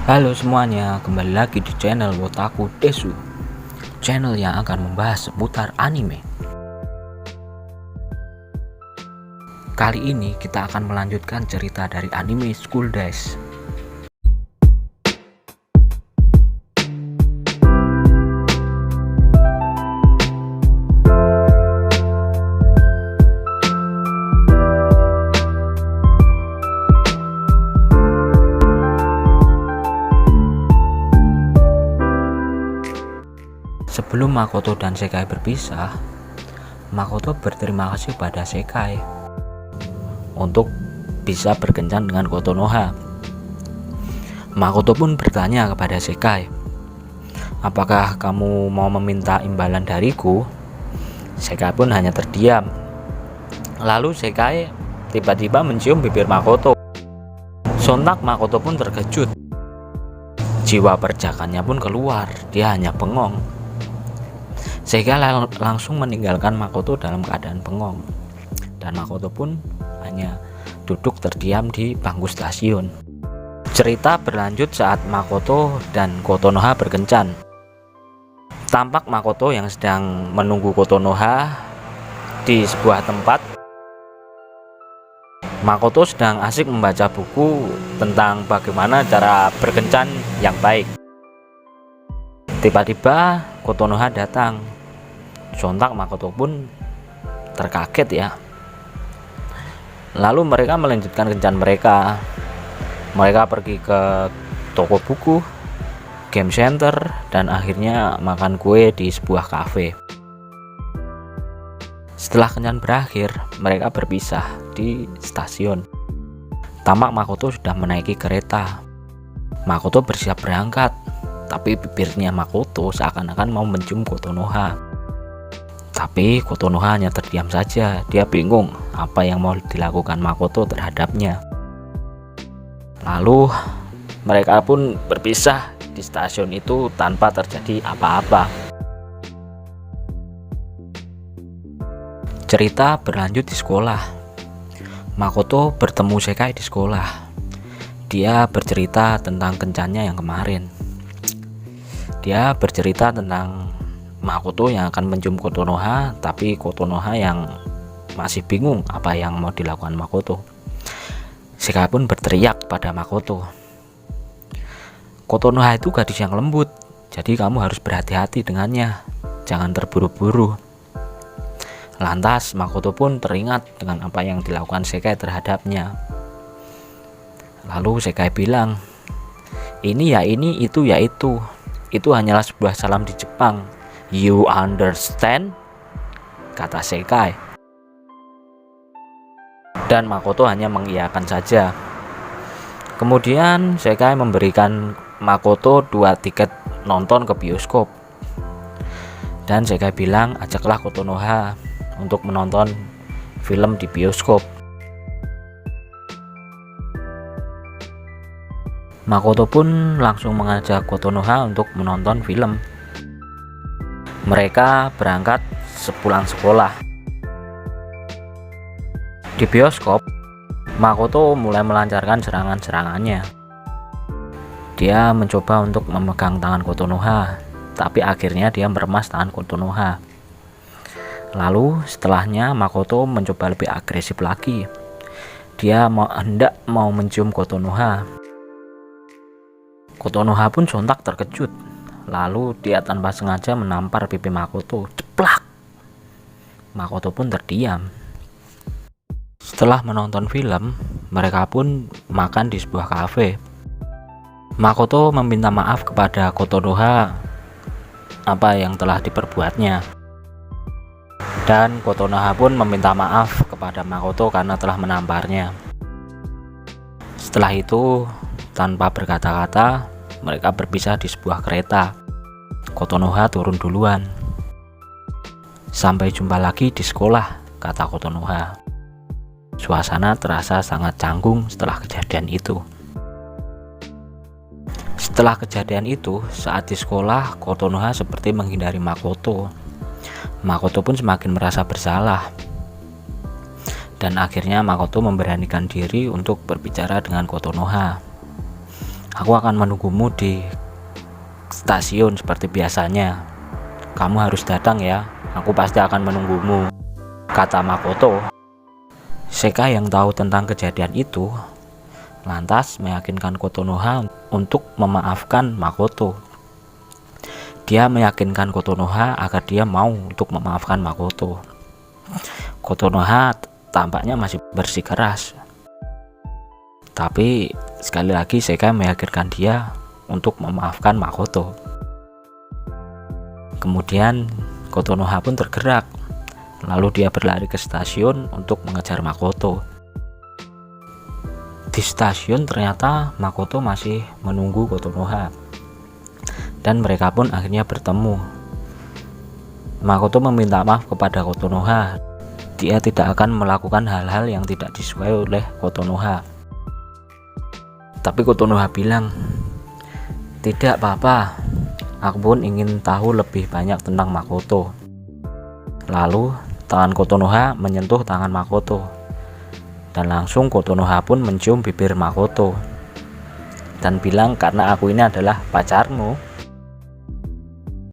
Halo semuanya, kembali lagi di channel Wotaku Desu, channel yang akan membahas seputar anime. Kali ini kita akan melanjutkan cerita dari anime School Days. Sebelum Makoto dan Sekai berpisah, Makoto berterima kasih pada Sekai untuk bisa berkencan dengan Kotonoha. Makoto pun bertanya kepada Sekai, "Apakah kamu mau meminta imbalan dariku?" Sekai pun hanya terdiam. Lalu Sekai tiba-tiba mencium bibir Makoto. Sontak Makoto pun terkejut. Jiwa perjakannya pun keluar, dia hanya bengong. Sekai langsung meninggalkan Makoto dalam keadaan bengong, dan Makoto pun hanya duduk terdiam di bangku stasiun. Cerita berlanjut saat Makoto dan Kotonoha berkencan. Tampak Makoto yang sedang menunggu Kotonoha di sebuah tempat. Makoto sedang asik membaca buku tentang bagaimana cara berkencan yang baik. Tiba-tiba Kotonoha datang. Sontak Makoto pun terkaget ya. Lalu mereka melanjutkan kencan mereka. Mereka pergi ke toko buku, game center, dan akhirnya makan kue di sebuah kafe. Setelah kencan berakhir, mereka berpisah di stasiun. Tampak Makoto sudah menaiki kereta. Makoto bersiap berangkat, tapi bibirnya Makoto seakan-akan mau mencium Kotonoha. Tapi Kotonoha hanya terdiam saja. Dia bingung apa yang mau dilakukan Makoto terhadapnya. Lalu mereka pun berpisah di stasiun itu tanpa terjadi apa-apa. Cerita berlanjut di sekolah. Makoto bertemu Sekai di sekolah. Dia bercerita tentang kencannya yang kemarin. Dia bercerita tentang Makoto yang akan mencium Kotonoha, tapi Kotonoha yang masih bingung apa yang mau dilakukan Makoto. Sekai pun berteriak pada Makoto, "Kotonoha itu gadis yang lembut, jadi kamu harus berhati-hati dengannya, jangan terburu-buru." Lantas Makoto pun teringat dengan apa yang dilakukan Sekai terhadapnya. Lalu Sekai bilang, "Ini ya ini, itu ya itu. Itu hanyalah sebuah salam di Jepang. You understand?" kata Sekai. Dan Makoto hanya mengiyakan saja. Kemudian Sekai memberikan Makoto 2 tiket nonton ke bioskop. Dan Sekai bilang, "Ajaklah Kotonoha untuk menonton film di bioskop." Makoto pun langsung mengajak Kotonoha untuk menonton film. Mereka berangkat sepulang sekolah. Di bioskop, Makoto mulai melancarkan serangan-serangannya. Dia mencoba untuk memegang tangan Kotonoha, tapi akhirnya dia meremas tangan Kotonoha. Lalu setelahnya Makoto mencoba lebih agresif lagi. Dia hendak mau mencium Kotonoha. Kotonoha pun sontak terkejut. Lalu dia tanpa sengaja menampar pipi Makoto. Ceplak! Makoto pun terdiam. Setelah menonton film, mereka pun makan di sebuah kafe. Makoto meminta maaf kepada Kotonoha apa yang telah diperbuatnya. Dan Kotonoha pun meminta maaf kepada Makoto karena telah menamparnya. Setelah itu, tanpa berkata-kata, mereka berpisah di sebuah kereta. Kotonoha turun duluan. "Sampai jumpa lagi di sekolah," kata Kotonoha. Suasana terasa sangat canggung setelah kejadian itu. Setelah kejadian itu, saat di sekolah, Kotonoha seperti menghindari Makoto. Makoto pun semakin merasa bersalah. Dan akhirnya Makoto memberanikan diri untuk berbicara dengan Kotonoha. Aku akan menunggumu di stasiun seperti biasanya. Kamu harus datang ya, aku pasti akan menunggumu, kata Makoto. Sekai yang tahu tentang kejadian itu lantas meyakinkan Kotonoha untuk memaafkan Makoto. Dia meyakinkan Kotonoha agar dia mau untuk memaafkan Makoto. Kotonoha tampaknya masih bersikeras. Tapi sekali lagi Sekai meyakinkan dia untuk memaafkan Makoto. Kemudian Kotonoha pun tergerak. Lalu dia berlari ke stasiun untuk mengejar Makoto. Di stasiun ternyata Makoto masih menunggu Kotonoha. Dan mereka pun akhirnya bertemu. Makoto meminta maaf kepada Kotonoha. Dia tidak akan melakukan hal-hal yang tidak disukai oleh Kotonoha. Tapi Kotonoha bilang, "Tidak apa-apa, aku pun ingin tahu lebih banyak tentang Makoto." Lalu tangan Kotonoha menyentuh tangan Makoto. Dan langsung Kotonoha pun mencium bibir Makoto. Dan bilang, "Karena aku ini adalah pacarmu,